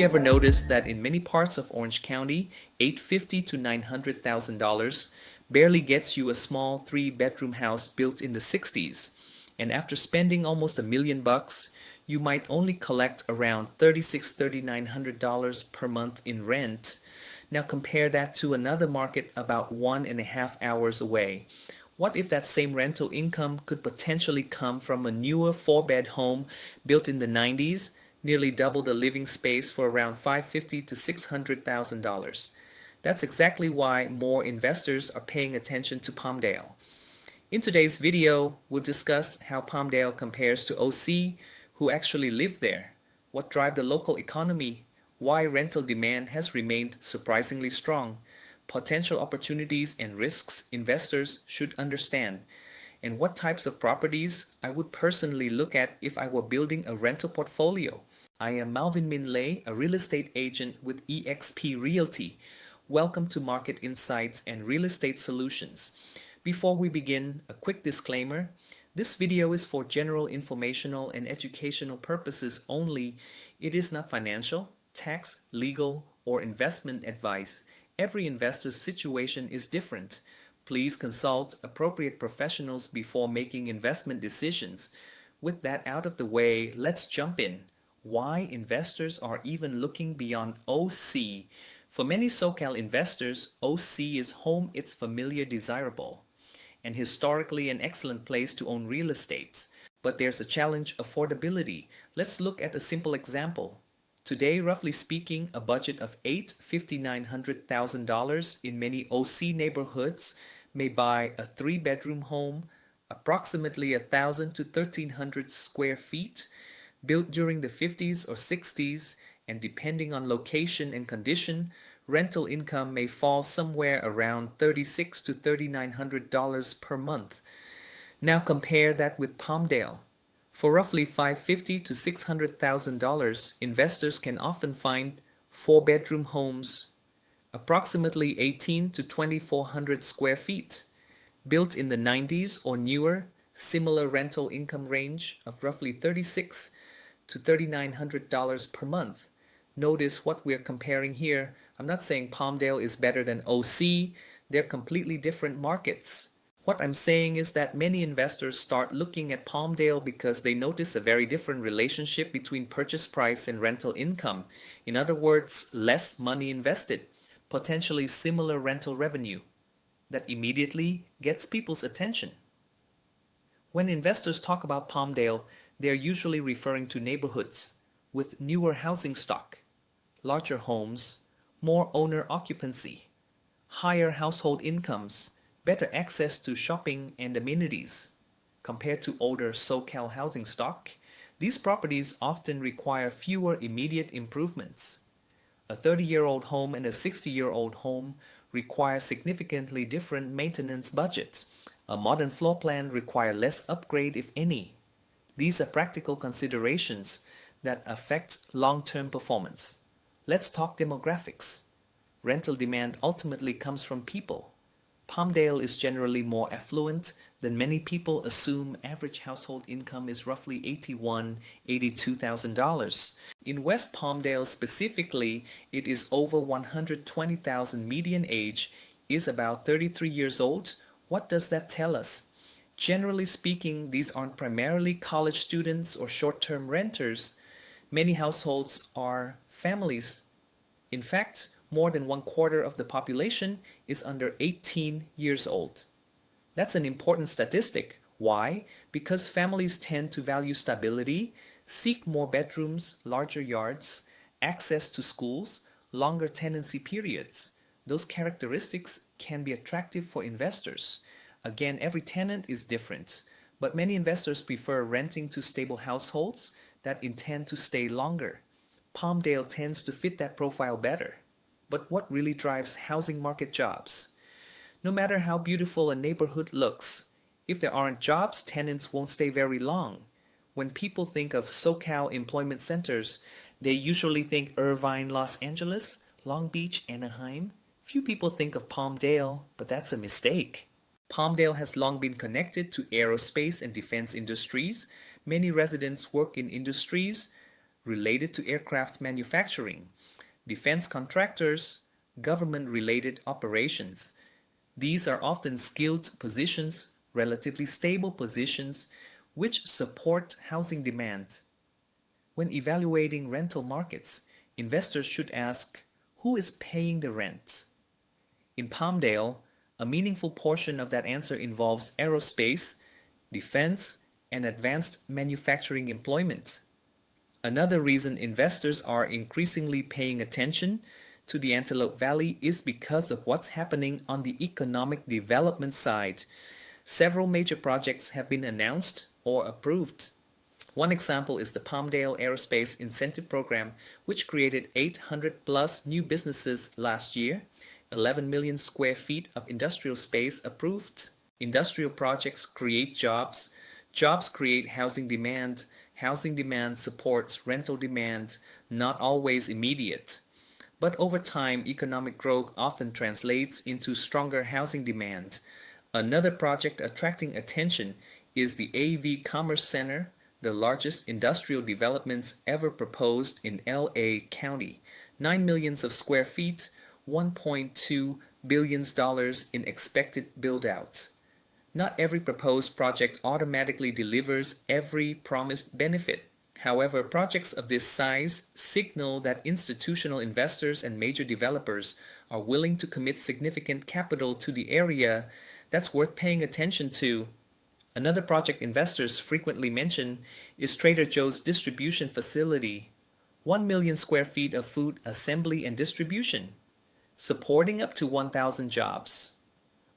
you ever noticed that in many parts of Orange County, $850,000 to $900,000 barely gets you a small three-bedroom house built in the 60s, and after spending almost $1 million, you might only collect around $3,600 to $3,900 per month in rent. Now compare that to another market about 1.5 hours away. What if that same rental income could potentially come from a newer four-bed home built in the 90s, nearly double the living space for around $550,000 to $600,000? That's exactly why more investors are paying attention to Palmdale. In today's video, we'll discuss how Palmdale compares to OC, who actually live there, what drives the local economy, why rental demand has remained surprisingly strong, potential opportunities and risks investors should understand, and what types of properties I would personally look at if I were building a rental portfolio. I am Malvin Minlay, a real estate agent with eXp Realty. Welcome to Market Insights and Real Estate Solutions. Before we begin, a quick disclaimer. This video is for general informational and educational purposes only. It is not financial, tax, legal, or investment advice. Every investor's situation is different. Please consult appropriate professionals before making investment decisions. With that out of the way, let's jump in. Why investors are even looking beyond OC. For many SoCal investors, OC is home it's familiar desirable, and historically an excellent place to own real estate. But there's a challenge: affordability. Let's look at a simple example. Today, roughly speaking, a budget of $850,000 to $900,000 in many OC neighborhoods may buy a three-bedroom home, approximately 1,000 to 1,300 square feet, built during the 50s or 60s, and depending on location and condition, rental income may fall somewhere around $3,600 to $3,900 per month. Now compare that with Palmdale. For roughly $550,000 to $600,000, investors can often find four-bedroom homes, approximately 1,800 to 2,400 square feet, built in the 90s or newer, similar rental income range of roughly $3,600 to $3,900 per month. Notice what we're comparing here. I'm not saying Palmdale is better than OC. They're completely different markets. What I'm saying is that many investors start looking at Palmdale because they notice a very different relationship between purchase price and rental income. In other words, less money invested, potentially similar rental revenue. That immediately gets people's attention. When investors talk about Palmdale, they're usually referring to neighborhoods with newer housing stock, larger homes, more owner occupancy, higher household incomes, better access to shopping and amenities. Compared to older SoCal housing stock, these properties often require fewer immediate improvements. A 30-year-old home and a 60-year-old home require significantly different maintenance budgets. A modern floor plan requires less upgrade, if any. These are practical considerations that affect long-term performance. Let's talk demographics. Rental demand ultimately comes from people. Palmdale is generally more affluent than many people assume. Average household income is roughly $81,000 to $82,000. In West Palmdale specifically, it is over $120,000. Median age is about 33 years old. What does that tell us? Generally speaking, these aren't primarily college students or short-term renters. Many households are families. In fact, more than 1/4 of the population is under 18 years old. That's an important statistic. Why? Because families tend to value stability, seek more bedrooms, larger yards, access to schools, longer tenancy periods. Those characteristics can be attractive for investors. Again, every tenant is different, but many investors prefer renting to stable households that intend to stay longer. Palmdale tends to fit that profile better. But what really drives housing market jobs? No matter how beautiful a neighborhood looks, if there aren't jobs, tenants won't stay very long. When people think of SoCal employment centers, they usually think Irvine, Los Angeles, Long Beach, Anaheim. Few people think of Palmdale, but that's a mistake. Palmdale has long been connected to aerospace and defense industries. Many residents work in industries related to aircraft manufacturing, defense contractors, government-related operations. These are often skilled positions, relatively stable positions, which support housing demand. When evaluating rental markets, investors should ask, who is paying the rent? In Palmdale, a meaningful portion of that answer involves aerospace, defense, and advanced manufacturing employment. Another reason investors are increasingly paying attention to the Antelope Valley is because of what's happening on the economic development side. Several major projects have been announced or approved. One example is the Palmdale Aerospace Incentive Program, which created 800 plus new businesses last year, 11 million square feet of industrial space approved. Industrial projects create jobs, jobs create housing demand supports rental demand, not always immediate. But over time, economic growth often translates into stronger housing demand. Another project attracting attention is the AV Commerce Center, the largest industrial developments ever proposed in LA County. 9 millions of square feet, $1.2 billion in expected build-out. Not every proposed project automatically delivers every promised benefit. However, projects of this size signal that institutional investors and major developers are willing to commit significant capital to the area. That's worth paying attention to. Another project investors frequently mention is Trader Joe's distribution facility. 1 million square feet of food assembly and distribution, supporting up to 1,000 jobs.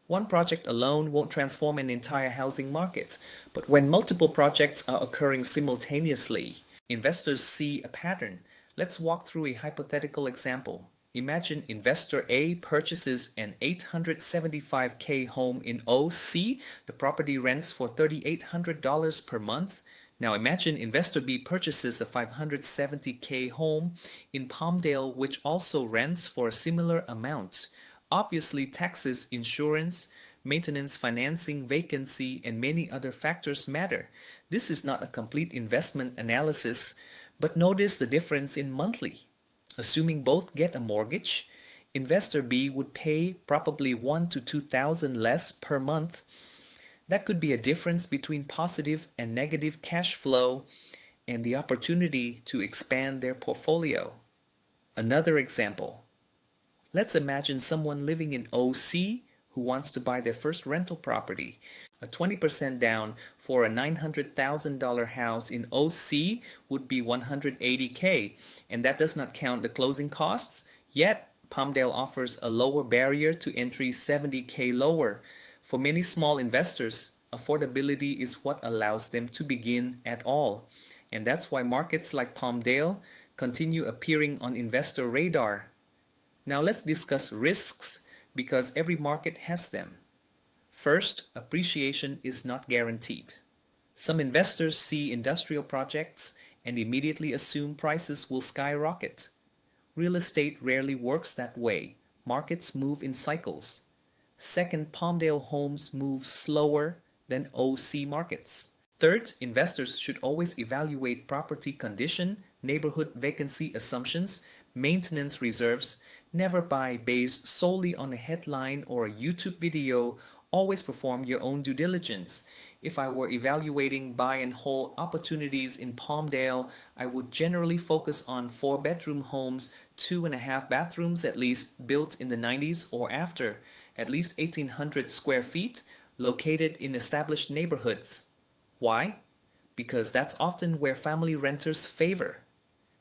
One project alone won't transform an entire housing market, but when multiple projects are occurring simultaneously, investors see a pattern. Let's walk through a hypothetical example. Imagine investor A purchases an $875K home in OC. The property rents for $3,800 per month. Now imagine investor B purchases a $570K home in Palmdale, which also rents for a similar amount. Obviously, taxes, insurance, maintenance, financing, vacancy, and many other factors matter. This is not a complete investment analysis, but notice the difference in monthly. Assuming both get a mortgage, investor B would pay probably $1,000 to $2,000 less per month. That could be a difference between positive and negative cash flow and the opportunity to expand their portfolio. Another example. Let's imagine someone living in OC who wants to buy their first rental property. A 20% down for a $900,000 house in OC would be $180K, and that does not count the closing costs. Yet, Palmdale offers a lower barrier to entry, $70K lower. For many small investors, affordability is what allows them to begin at all. And that's why markets like Palmdale continue appearing on investor radar. Now let's discuss risks, because every market has them. First, appreciation is not guaranteed. Some investors see industrial projects and immediately assume prices will skyrocket. Real estate rarely works that way. Markets move in cycles. Second, Palmdale homes move slower than OC markets. Third, investors should always evaluate property condition, neighborhood vacancy assumptions, maintenance reserves. Never buy based solely on a headline or a YouTube video. Always perform your own due diligence. If I were evaluating buy and hold opportunities in Palmdale, I would generally focus on 4-bedroom homes, 2.5 bathrooms at least, built in the 90s or after, at least 1,800 square feet, located in established neighborhoods. Why? Because that's often where family renters favor.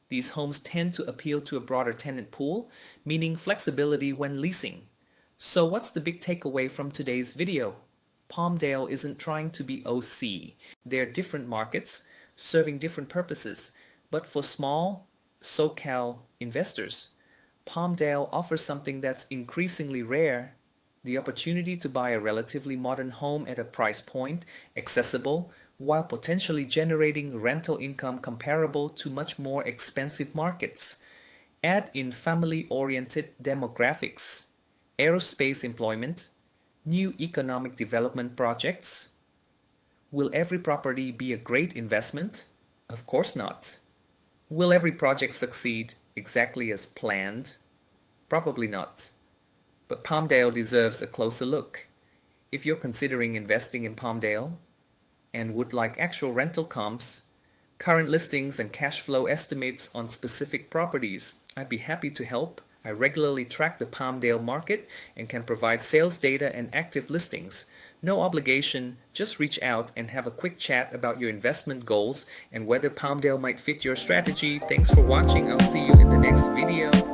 These homes tend to appeal to a broader tenant pool, meaning flexibility when leasing. So what's the big takeaway from today's video? Palmdale isn't trying to be OC. They're different markets, serving different purposes. But for small, SoCal investors, Palmdale offers something that's increasingly rare: the opportunity to buy a relatively modern home at a price point accessible, while potentially generating rental income comparable to much more expensive markets. Add in family-oriented demographics, aerospace employment, new economic development projects. Will every property be a great investment? Of course not. Will every project succeed exactly as planned? Probably not. But Palmdale deserves a closer look. If you're considering investing in Palmdale and would like actual rental comps, current listings and cash flow estimates on specific properties, I'd be happy to help. I regularly track the Palmdale market and can provide sales data and active listings. No obligation, just reach out and have a quick chat about your investment goals and whether Palmdale might fit your strategy. Thanks for watching. I'll see you in the next video.